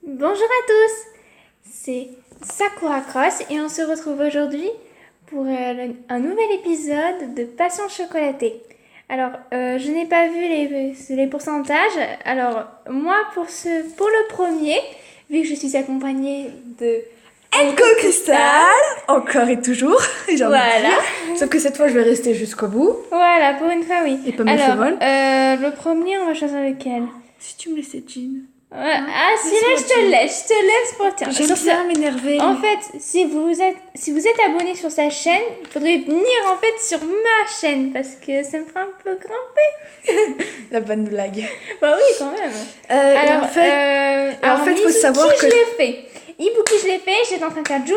Bonjour à tous, c'est Sakura Cross et on se retrouve aujourd'hui pour un nouvel épisode de Passion chocolatée. Alors, je n'ai pas vu les pourcentages. Alors, moi, pour le premier, vu que je suis accompagnée de Enco Cristal, encore et toujours, j'ai envie de dire. Sauf que cette fois, je vais rester jusqu'au bout. Voilà, pour une fois, oui. Et pas me laisser vol. Le premier, on va choisir lequel? Si tu me laissais Jean. Si là, je te laisse pour tiens. J'aime bien m'énerver. En fait, si vous êtes abonné sur sa chaîne, il faudrait venir en fait sur ma chaîne parce que ça me fera un peu grimper. La bonne blague. Bah oui, quand même. Alors, en fait, faut savoir que je l'ai fait. Ibuki, je l'ai fait. J'étais en train de faire Jean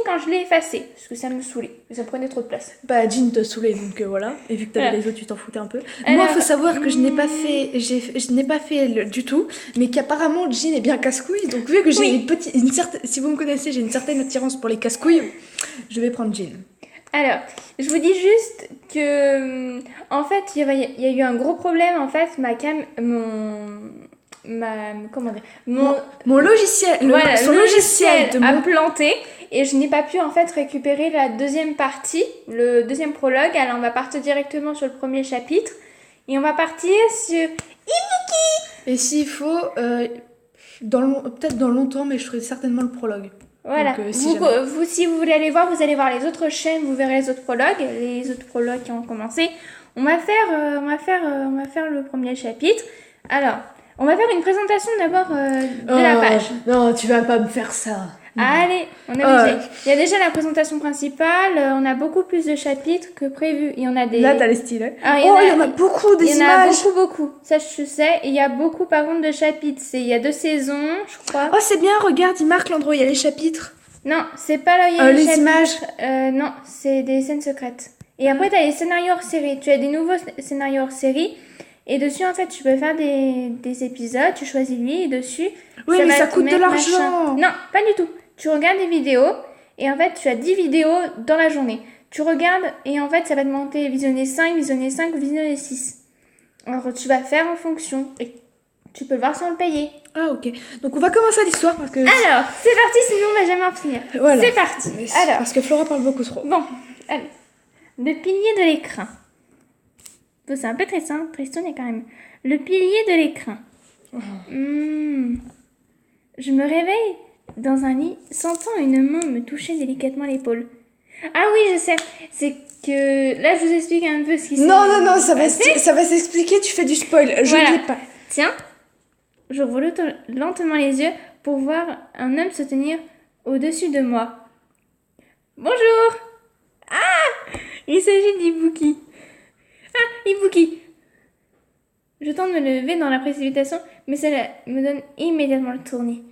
quand je l'ai effacé parce que ça me saoulait. Ça prenait trop de place. Bah, Jean te saoulait, donc voilà. Et vu que t'avais les autres, tu t'en foutais un peu. Moi, faut savoir que je n'ai pas fait, je n'ai pas fait du tout, mais qu'apparemment Jean est bien casse-couille. Donc vu que j'ai si vous me connaissez, j'ai une certaine attirance pour les casse-couilles, je vais prendre Jean. Alors, je vous dis juste que, en fait, il y a eu un gros problème. En fait, mon logiciel, son logiciel a planté et je n'ai pas pu en fait récupérer la deuxième partie, le deuxième prologue. Alors, on va partir directement sur le premier chapitre et on va partir sur Ibuki. Et s'il faut, peut-être dans longtemps, mais je ferai certainement le prologue. Voilà, donc, si vous voulez aller voir, vous allez voir les autres chaînes, vous verrez les autres prologues qui ont commencé. On va faire le premier chapitre. Alors, on va faire une présentation d'abord de la page. Non, tu vas pas me faire ça. Allez, on est obligé. Il y a déjà la présentation principale, on a beaucoup plus de chapitres que prévu. Il y en a des... Là, t'as les styles. Il y en a beaucoup des images. Il y en a beaucoup. Ça, je sais. Et il y a beaucoup, par contre, de chapitres. Il y a 2 saisons, je crois. Oh, c'est bien, regarde, il marque l'endroit où il y a les chapitres. Non, c'est pas là où il y a les chapitres. Images. Non, c'est des scènes secrètes. Et après, t'as les scénarios hors série. Tu as des nouveaux scénarios hors série. Et dessus, en fait, tu peux faire des épisodes. Tu choisis lui et dessus... Oui, mais ça coûte de l'argent. Non, pas du tout. Tu regardes des vidéos et en fait, tu as 10 vidéos dans la journée. Tu regardes et en fait, ça va te monter visionner 5, visionner 5 ou visionner 6. Alors, tu vas faire en fonction et tu peux le voir sans le payer. Ah, ok. Donc, on va commencer l'histoire parce que... Alors, c'est parti, sinon on va jamais en finir. Voilà. C'est parti. Alors, parce que Flora parle beaucoup trop. Bon, allez. Le pilier de l'écrin. C'est un peu tristounet quand même. Le pilier de l'écrin. Je me réveille dans un lit, sentant une main me toucher délicatement l'épaule. Ah oui, je sais. C'est que... Là, je vous explique un peu ce qui s'est passé. Non, ça va s'expliquer, tu fais du spoil. Je ne l'ai pas. Tiens, j'ouvre lentement les yeux pour voir un homme se tenir au-dessus de moi. Bonjour. Ah, il s'agit d'Ibuki. Ah, Ibuki. Je tente de me lever dans la précipitation, mais cela me donne immédiatement le tournis.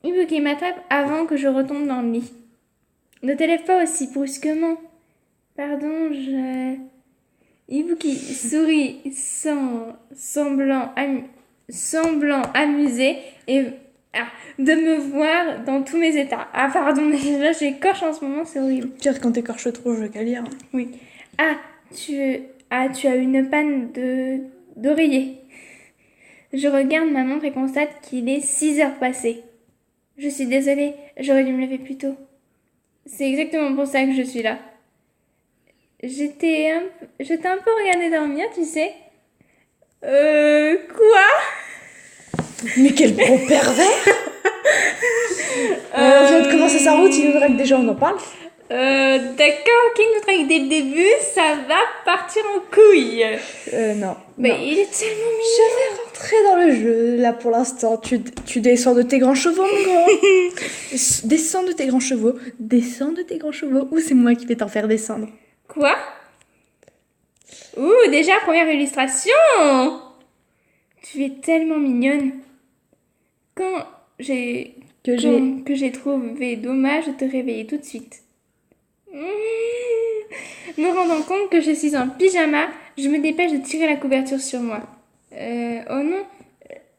Ibuki m'attrape avant que je retombe dans le lit. Ne t'élève pas aussi brusquement. Pardon, Ibuki sourit semblant amusé et de me voir dans tous mes états. Ah pardon, là j'écorche en ce moment, c'est horrible. Pire quand t'écorches trop, je veux qu'à lire. Oui. Tu as une panne d'oreiller. Je regarde ma montre et constate qu'il est 6 heures passées. Je suis désolée, j'aurais dû me lever plus tôt. C'est exactement pour ça que je suis là. J'étais un peu regardée dormir, tu sais. Quoi? Mais quel gros pervers. On vient de commencer sa route, il nous drague déjà, on en parle. D'accord, qui nous drague dès le début, ça va partir en couille. Non. Mais non. il est tellement mignon. Je vais rentrer dans le jeu, là, pour l'instant. Tu descends de tes grands chevaux, mon grand. Descends de tes grands chevaux. Descends de tes grands chevaux. Ou c'est moi qui vais t'en faire descendre. Quoi? Déjà, première illustration. Tu es tellement mignonne. Que j'ai trouvé dommage de te réveiller tout de suite. Me rendant compte que je suis en pyjama, je me dépêche de tirer la couverture sur moi. Oh non,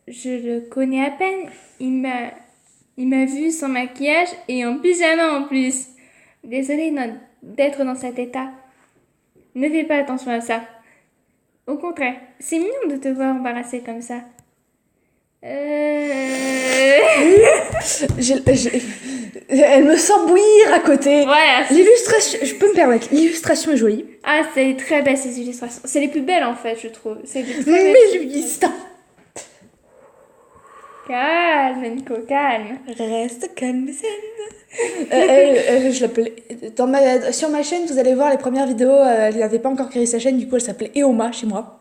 je le connais à peine. Il m'a vu sans maquillage et en pyjama en plus. Désolée d'être dans cet état. Ne fais pas attention à ça. Au contraire, c'est mignon de te voir embarrassée comme ça. Oui, Elle me sent bouillir à côté. Voilà. L'illustration, je peux me permettre, l'illustration est jolie. Ah, c'est très belle ces illustrations. C'est les plus belles en fait, je trouve. C'est des très Mais belles. lui, stop. Calme, Nico, calme. Reste calme, zen. Je l'appelais. Sur ma chaîne, vous allez voir les premières vidéos. Elle n'avait pas encore créé sa chaîne, du coup, elle s'appelait Eoma chez moi.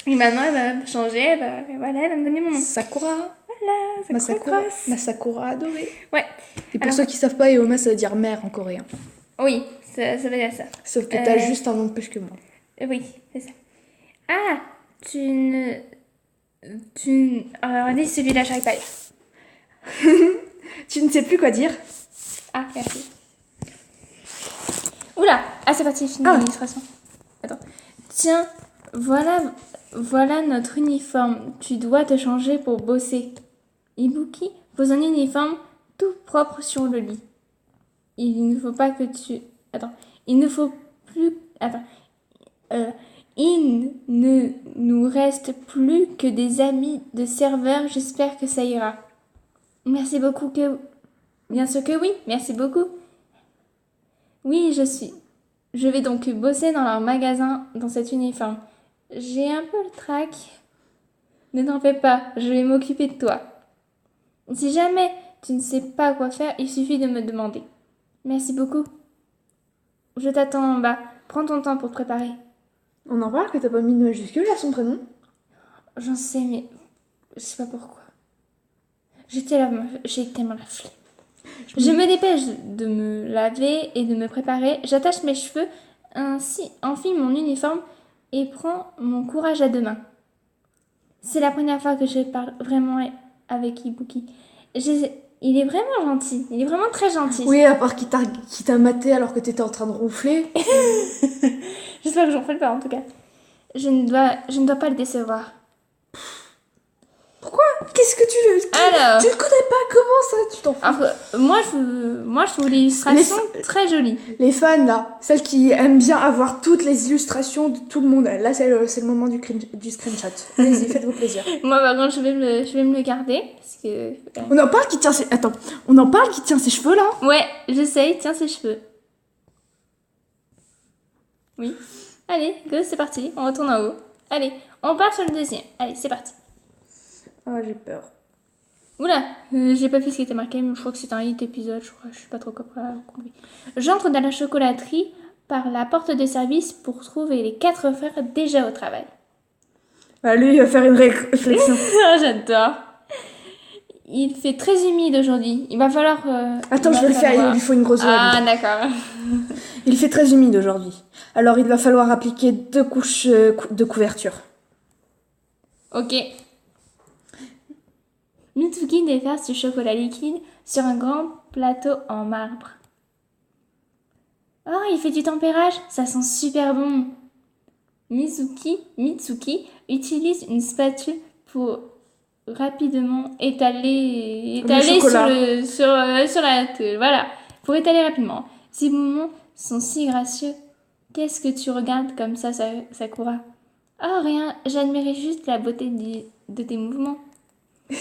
Et maintenant, elle va changer. Voilà, elle va me donner mon nom. Sakura. Voilà, Sakura. Ma Sakura adorée. Ouais. Et pour ceux qui savent pas, Eoma, ça veut dire mère en coréen. Oui, ça veut dire ça. Sauf que t'as juste un nom de plus que moi. Oui, c'est ça. Ah, alors, dis celui-là, j'arrive pas à lire. Tu ne sais plus quoi dire. Ah, merci. Oula! Ah, c'est parti, fini l'illustration. Attends. Tiens, voilà notre uniforme. Tu dois te changer pour bosser. Ibuki pose un uniforme tout propre sur le lit. Il ne faut pas que tu... Attends. Il ne faut plus... Attends. Il ne nous reste plus que des amis de serveurs. J'espère que ça ira. Merci beaucoup que... Bien sûr que oui, merci beaucoup. Oui, je vais donc bosser dans leur magasin dans cet uniforme. J'ai un peu le trac. Ne t'en fais pas, je vais m'occuper de toi. Si jamais tu ne sais pas quoi faire, il suffit de me demander. Merci beaucoup. Je t'attends en bas. Prends ton temps pour te préparer. On en parle que t'as pas mis de majuscule à son prénom? J'en sais, mais je sais pas pourquoi. J'ai tellement la flemme. Je me dépêche de me laver et de me préparer. J'attache mes cheveux, enfile mon uniforme et prends mon courage à deux mains. C'est la première fois que je parle vraiment avec Ibuki. Il est vraiment gentil. Il est vraiment très gentil. Oui, à part qu'il t'a maté alors que t'étais en train de ronfler. J'espère que j'en fais pas en tout cas. Je ne dois pas le décevoir. Pourquoi? Qu'est-ce que tu veux? Alors, tu ne connais pas, comment ça? Tu t'en fous? alors, moi, je trouve l'illustration très jolie. Les fans, là, celles qui aiment bien avoir toutes les illustrations de tout le monde, là, c'est le moment du screenshot. Allez-y, faites-vous plaisir. Moi, par contre, je vais me le garder. Parce que... On en parle qui tient ses... Attends, on en parle qui tient ses cheveux, là? Ouais, j'essaye, tiens ses cheveux. Oui. Allez, go, c'est parti. On retourne en haut. Allez, on part sur le deuxième. Allez, c'est parti. Ah, j'ai peur. Oula, j'ai pas vu ce qui était marqué, mais je crois que c'est un hit épisode, je suis pas trop compris. J'entre dans la chocolaterie par la porte de service pour trouver les 4 frères déjà au travail. Ah, lui, il va faire une réflexion. Ah, j'adore. Il fait très humide aujourd'hui. Il va falloir... Attends, je vais le faire, il lui faut une grosse oreille. Ah, d'accord. Il fait très humide aujourd'hui. Alors, il va falloir appliquer 2 couches de couverture. Ok. Mitsuki déverse du chocolat liquide sur un grand plateau en marbre. Oh, il fait du tempérage, ça sent super bon. Mitsuki utilise une spatule pour rapidement étaler sur la table. Voilà, pour étaler rapidement. Ces mouvements sont si gracieux. Qu'est-ce que tu regardes comme ça, Sakura? Oh, rien, j'admirais juste la beauté de tes mouvements. Oh,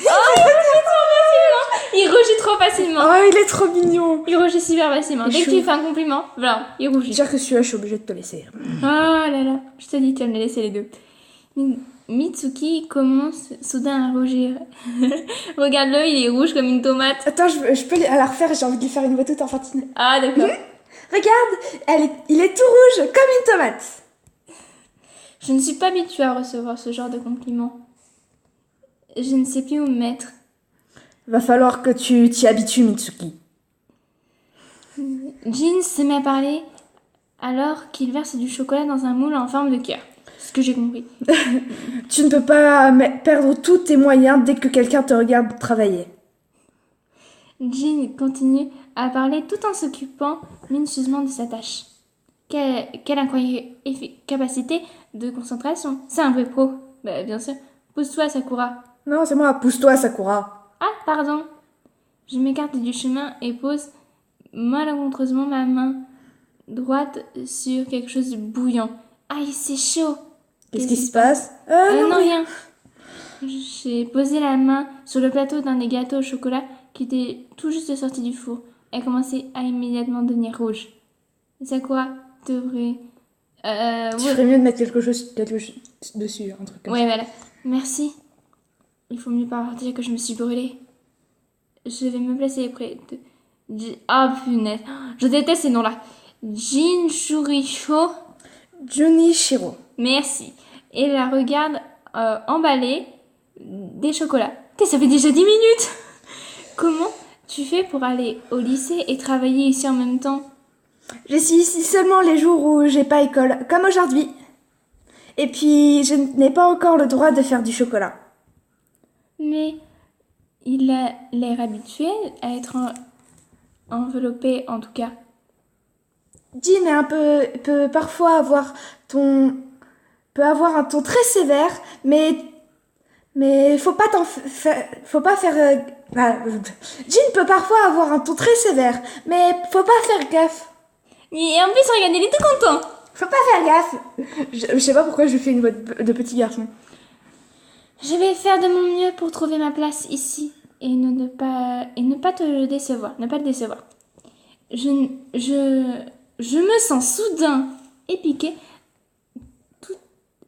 il rougit trop facilement. Oh, il est trop mignon. Il rougit super facilement. Dès que tu lui fais un compliment, voilà, il rougit. Dire que celui-là, je suis obligée de te laisser. Oh là là, je te dis, tu vas me les laisser les deux. Mitsuki commence soudain à rougir. Regarde-le, il est rouge comme une tomate. Attends, je peux la refaire, j'ai envie de lui faire une voix toute enfantine. Ah, d'accord. Regarde, il est tout rouge comme une tomate. Je ne suis pas habituée à recevoir ce genre de compliments. Je ne sais plus où me mettre. Va falloir que tu t'y habitues, Mitsuki. Jin se met à parler alors qu'il verse du chocolat dans un moule en forme de cœur. C'est ce que j'ai compris. Tu ne peux pas perdre tous tes moyens dès que quelqu'un te regarde travailler. Jin continue à parler tout en s'occupant minutieusement de sa tâche. Quelle incroyable capacité de concentration. C'est un vrai pro. Bah, bien sûr. Pousse-toi, Sakura. Non, c'est moi. Pousse-toi, Sakura. Ah, pardon. Je m'écarte du chemin et pose malencontreusement ma main droite sur quelque chose de bouillant. Aïe, c'est chaud. Qu'est-ce qui se passe? Non, rien. J'ai posé la main sur le plateau d'un des gâteaux au chocolat qui était tout juste sorti du four. Elle commençait à immédiatement devenir rouge. Sakura devrait... Tu ferais mieux de mettre quelque chose dessus, un truc comme ça. Ouais, voilà. Merci. Il faut mieux pas dire que je me suis brûlée. Je vais me placer près de... Ah, punaise. Je déteste ces noms-là. Jinchurisho. Junichiro. Merci. Et la regarde emballer des chocolats. Ça fait déjà 10 minutes. Comment tu fais pour aller au lycée et travailler ici en même temps? Je suis ici seulement les jours où j'ai pas école, comme aujourd'hui. Et puis, je n'ai pas encore le droit de faire du chocolat. Mais il a l'air habitué à être enveloppé, en tout cas. Jean peut parfois avoir un ton très sévère, mais faut pas faire. Jean peut parfois avoir un ton très sévère, mais faut pas faire gaffe. Et en plus, regardez, il est tout content. Faut pas faire gaffe. Je sais pas pourquoi je fais une voix de petit garçon. Je vais faire de mon mieux pour trouver ma place ici et ne pas te décevoir, ne pas te décevoir. Je me sens soudain épiqué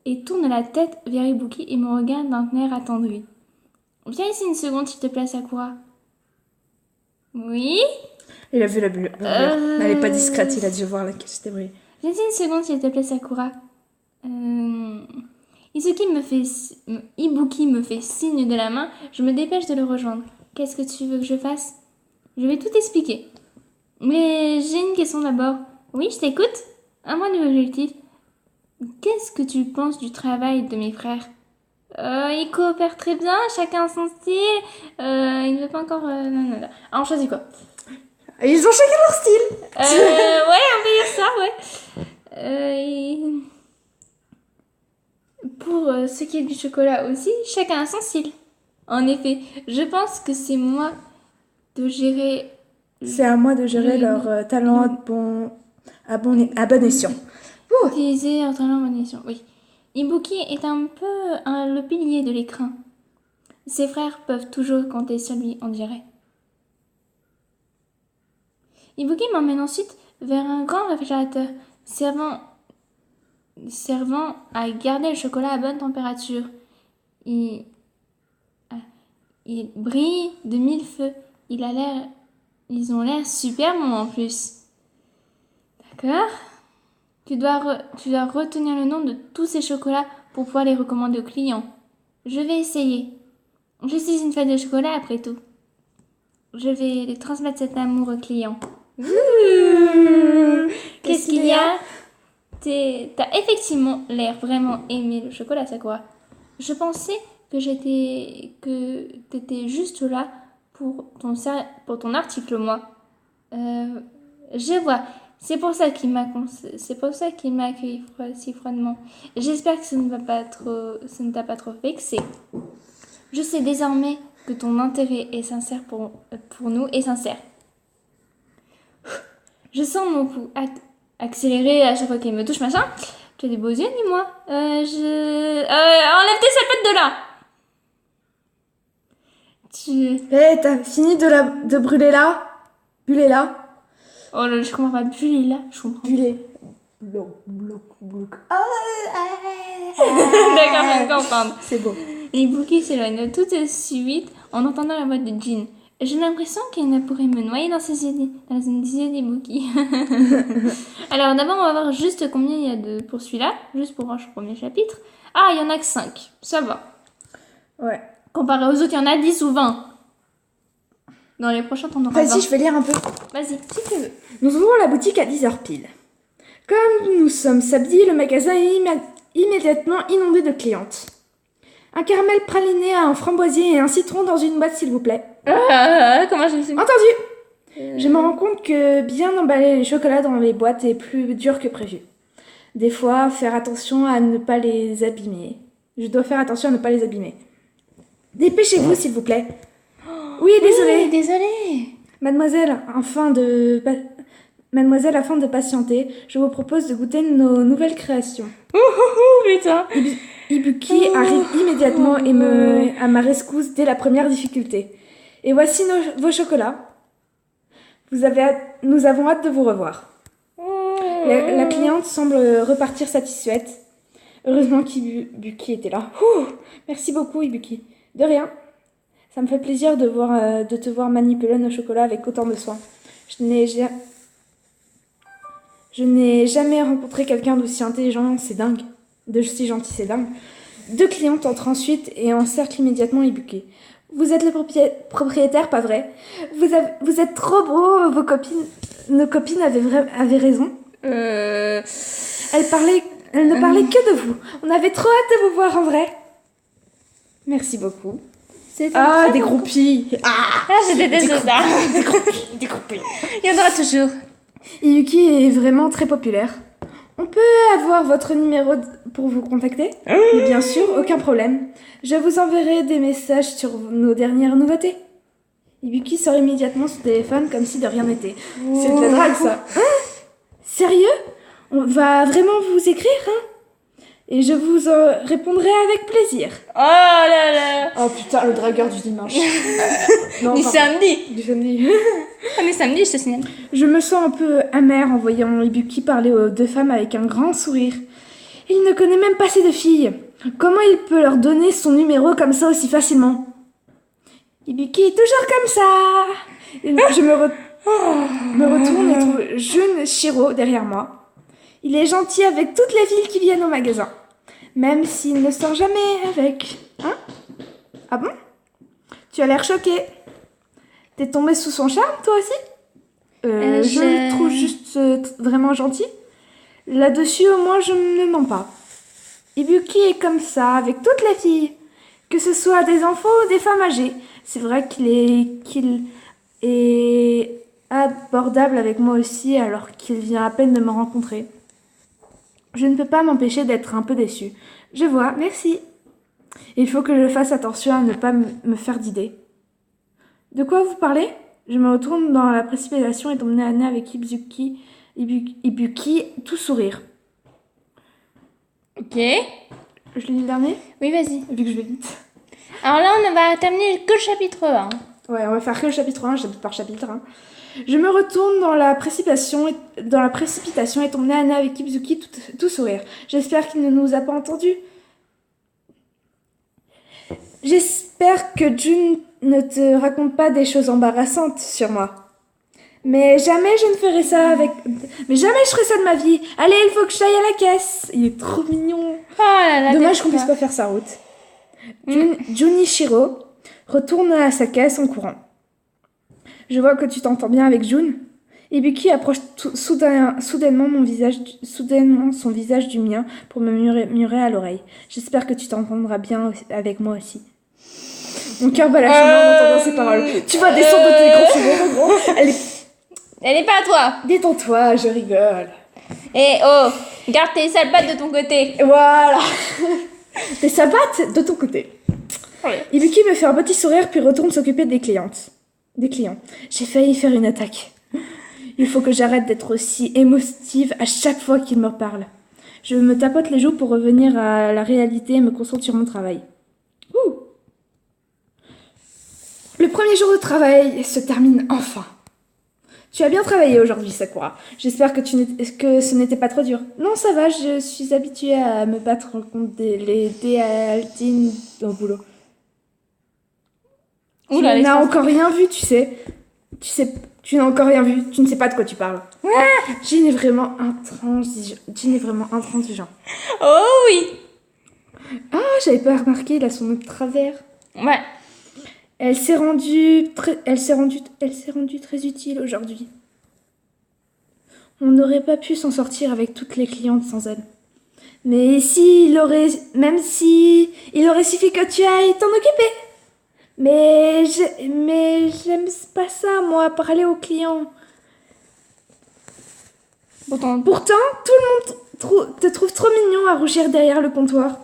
et tourne la tête vers Ibuki et me regarde d'un air attendri. Viens ici une seconde, s'il te plaît, Sakura. Oui? Il a vu la bulle. Elle est pas discrète, il a dû voir laquelle c'était vrai. Viens ici une seconde, s'il te plaît, Sakura. Ibuki me fait signe de la main. Je me dépêche de le rejoindre. Qu'est-ce que tu veux que je fasse? Je vais tout expliquer. Mais j'ai une question d'abord. Oui, je t'écoute. À moi de l'objectif. Qu'est-ce que tu penses du travail de mes frères? Ils coopèrent très bien, chacun son style. Il ne veut pas encore... non. Alors, on choisit quoi? Ils ont chacun leur style. Ouais, on peut dire ça, ouais. Pour ce qui est du chocolat aussi, chacun a son style. En effet, je pense que c'est moi de gérer... C'est à moi de gérer leur talent à bon escient. Utiliser leur talent à bon escient, oui. Ibuki est un peu le pilier de l'écrin. Ses frères peuvent toujours compter sur lui, on dirait. Ibuki m'emmène ensuite vers un grand réfrigérateur, servant à garder le chocolat à bonne température. Il brille de mille feux. Ils ont l'air super bons en plus. D'accord? Tu dois retenir le nom de tous ces chocolats pour pouvoir les recommander aux clients. Je vais essayer. Je suis une fan de chocolat après tout. Je vais les transmettre cet amour aux clients. Qu'est-ce qu'il y a? T'as effectivement l'air vraiment aimé le chocolat, Sakura. Je pensais que t'étais juste là pour ton article, moi. Je vois. C'est pour ça qu'il m'a accueilli si froidement. J'espère que ça ne t'a pas trop vexé. Je sais désormais que ton intérêt est sincère pour nous est sincère. Je sens mon pouls accélérer à chaque fois qu'il me touche, machin. Tu as des beaux yeux, dis-moi. Enlève tes salopettes de là. T'as fini de brûler là? Buller là? Oh là, je comprends pas. Buller là, je comprends. Buller. Bloc. D'accord, je viens de comprendre. C'est beau. Ibuki s'éloigne tout de suite en entendant la voix de Jin. J'ai l'impression qu'elle ne pourrait me noyer dans ses idées d'Ibuki. Alors d'abord, on va voir juste combien il y a de pour celui-là, juste pour voir le premier chapitre. Ah, il y en a que 5, ça va. Ouais. Comparé aux autres, il y en a 10 ou 20. Dans les prochains, t'en auras 20. Vas-y, je vais lire un peu. Vas-y, si tu veux. Nous ouvrons la boutique à 10h pile. Comme nous sommes samedi, le magasin est immédiatement inondé de clientes. Un caramel praliné, un framboisier et un citron dans une boîte, s'il vous plaît. Comment je me suis... Entendu. Je me rends compte que bien emballer les chocolats dans les boîtes est plus dur que prévu. Des fois, faire attention à ne pas les abîmer. Je dois faire attention à ne pas les abîmer. Dépêchez-vous, s'il vous plaît. Oui, désolée. Désolée. Mademoiselle, Mademoiselle, afin de patienter, je vous propose de goûter nos nouvelles créations. Putain. Ibuki arrive immédiatement et à ma rescousse dès la première difficulté. Et voici vos chocolats. Nous avons hâte de vous revoir. La cliente semble repartir satisfaite. Heureusement qu'Ibuki était là. Merci beaucoup, Ibuki. De rien. Ça me fait plaisir de te voir manipuler nos chocolats avec autant de soin. Je n'ai jamais rencontré quelqu'un d'aussi intelligent, c'est dingue. D'aussi gentil, c'est dingue. 2 clientes entrent ensuite et encerclent immédiatement Ibuki. Vous êtes le propriétaire, pas vrai? Vous êtes trop beau, nos copines avaient raison. Elles ne parlaient que de vous. On avait trop hâte de vous voir en vrai. Merci beaucoup. Des groupies. C'était des ça. Des groupies. Il y en aura toujours. Ibuki est vraiment très populaire. On peut avoir votre numéro pour vous contacter? Mais bien sûr, aucun problème. Je vous enverrai des messages sur nos dernières nouveautés. Ibuki sort immédiatement son téléphone comme si de rien n'était. C'est de la drague, ça. Sérieux? On va vraiment vous écrire, Et je vous répondrai avec plaisir. Oh là là. Oh putain, le dragueur du dimanche. Du samedi. Du samedi. Mais samedi, je te signale. Je me sens un peu amère en voyant Ibuki parler aux 2 femmes avec un grand sourire. Il ne connaît même pas ces 2 filles. Comment il peut leur donner son numéro comme ça aussi facilement? Ibuki est toujours comme ça. Et je me retourne et trouve Junichiro derrière moi. Il est gentil avec toutes les filles qui viennent au magasin. Même s'il ne sort jamais avec. Ah bon? Tu as l'air choqué. T'es tombée sous son charme, toi aussi? Je le trouve juste vraiment gentil. Là-dessus, au moins, je ne mens pas. Ibuki est comme ça, avec toutes les filles. Que ce soit des enfants ou des femmes âgées. C'est vrai qu'il est abordable avec moi aussi, alors qu'il vient à peine de me rencontrer. Je ne peux pas m'empêcher d'être un peu déçue. Je vois, merci. Il faut que je fasse attention à ne pas me faire d'idées. De quoi vous parlez? Je me retourne dans la précipitation et tombe nez à nez avec Ibuki, tout sourire. Ok. Je lis le dernier? Oui, vas-y. Vu que je vais vite. Alors là, on va terminer que le chapitre 1. Ouais, on va faire que le chapitre 1, chapitre par chapitre. Je me retourne dans la précipitation et tombe nez à nez avec Ibuki, tout sourire. J'espère qu'il ne nous a pas entendus. J'espère que Jun ne te raconte pas des choses embarrassantes sur moi. Mais jamais je ne ferai ça Mais jamais je ferai ça de ma vie. Allez, il faut que j'aille à la caisse. Il est trop mignon. Oh là là. Dommage qu'on puisse pas faire sa route. Junichiro retourne à sa caisse en courant. Je vois que tu t'entends bien avec Jun. Ibuki approche soudainement son visage du mien pour me murmurer à l'oreille. J'espère que tu t'entendras bien avec moi aussi. Mon cœur bat la chambre en entendant ces paroles. Tu vas descendre de tes gros cheveux, gros. Elle est pas à toi. Détends-toi, je rigole. Et oh, garde tes sales pattes de ton côté. Voilà. Tes sabates de ton côté. Oui. Ibuki me fait un petit sourire puis retourne s'occuper des clients. J'ai failli faire une attaque. Il faut que j'arrête d'être aussi émotive à chaque fois qu'il me parle. Je me tapote les joues pour revenir à la réalité et me concentrer sur mon travail. Le premier jour de travail se termine enfin. Tu as bien travaillé aujourd'hui, Sakura. J'espère que ce n'était pas trop dur. Non, ça va, je suis habituée à me battre contre les déaltines au boulot. Tu n'as encore rien vu, tu sais. Tu n'as encore rien vu. Tu ne sais pas de quoi tu parles. Jin est vraiment intransigeant. Oh oui. Ah, j'avais pas remarqué, il a son nez de travers. Ouais. Elle s'est rendue très utile aujourd'hui. On n'aurait pas pu s'en sortir avec toutes les clientes sans elle. Mais il aurait suffi que tu ailles t'en occuper. Mais j'aime pas ça, moi, parler aux clients. Pourtant, tout le monde te trouve trop mignon à rougir derrière le comptoir.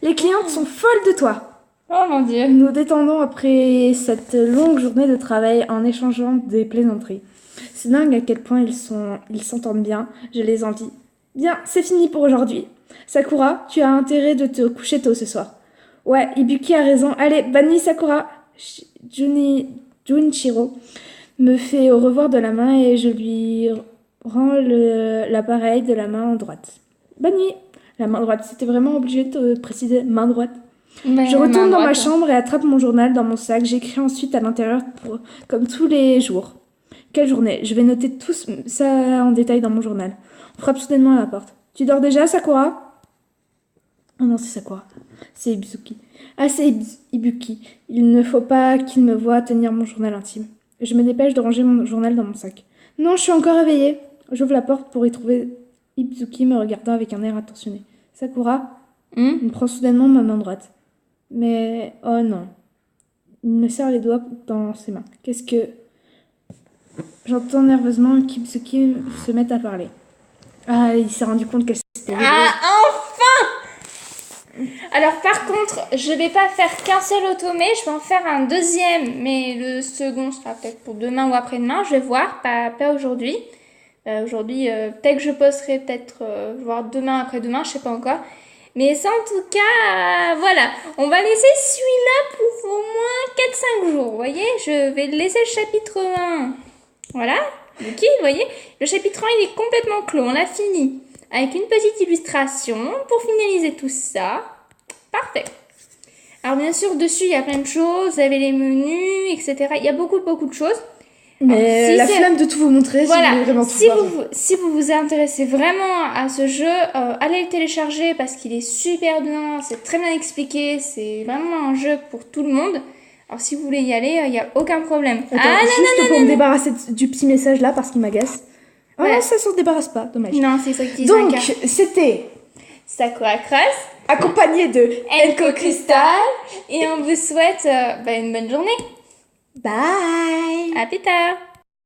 Les clientes sont folles de toi. Oh mon Dieu. Nous détendons après cette longue journée de travail en échangeant des plaisanteries. C'est dingue à quel point ils s'entendent bien. Je les envie. Bien, c'est fini pour aujourd'hui. Sakura, tu as intérêt de te coucher tôt ce soir. Ouais, Ibuki a raison. Allez, bonne nuit Sakura. Junichiro me fait au revoir de la main et je lui rends l'appareil de la main droite. Bonne nuit. La main droite, c'était vraiment obligé de préciser main droite. Mais Je retourne dans ma droite. chambre et attrape mon journal dans mon sac. J'écris ensuite à l'intérieur comme tous les jours. Quelle journée? Je vais noter tout ça en détail dans mon journal. On frappe soudainement à la porte. Tu dors déjà, Sakura? Oh non, c'est Sakura. C'est Ibuki. Ah, c'est Ibuki. Il ne faut pas qu'il me voie tenir mon journal intime. Je me dépêche de ranger mon journal dans mon sac. Non, je suis encore réveillée. J'ouvre la porte pour y trouver Ibuki me regardant avec un air attentionné. Sakura, il me prend soudainement ma main droite. Mais, oh non. Il me serre les doigts dans ses mains. Qu'est-ce que... J'entends nerveusement Kitsuki se mettre à parler. Ah, il s'est rendu compte qu'elle s'était... Ah, enfin! Alors par contre, je vais pas faire qu'un seul automé, je vais en faire un deuxième, mais le second sera peut-être pour demain ou après-demain, je vais voir, pas aujourd'hui. Aujourd'hui, peut-être que je posterai, voire demain, après-demain, je sais pas encore. Mais ça, en tout cas, voilà. On va laisser celui-là pour au moins 4-5 jours, vous voyez. Je vais laisser le chapitre 1. Voilà. Ok, vous voyez. Le chapitre 1, il est complètement clos. On l'a fini. Avec une petite illustration pour finaliser tout ça. Parfait. Alors, bien sûr, dessus, il y a plein de choses. Vous avez les menus, etc. Il y a beaucoup de choses. Mais alors, si la flemme de tout vous montrer, voilà, si vous vous intéressez vraiment à ce jeu, allez le télécharger parce qu'il est super bien, c'est très bien expliqué, c'est vraiment un jeu pour tout le monde. Alors si vous voulez y aller, il n'y a aucun problème. Attends, juste pour me débarrasser du petit message là parce qu'il m'agace. Oh Ouais. non, ça s'en débarrasse pas, dommage. Non, c'est ça qui Donc, c'était Sakura Cross, accompagné de Enko Crystal, et on vous souhaite une bonne journée. Bye. À plus tard.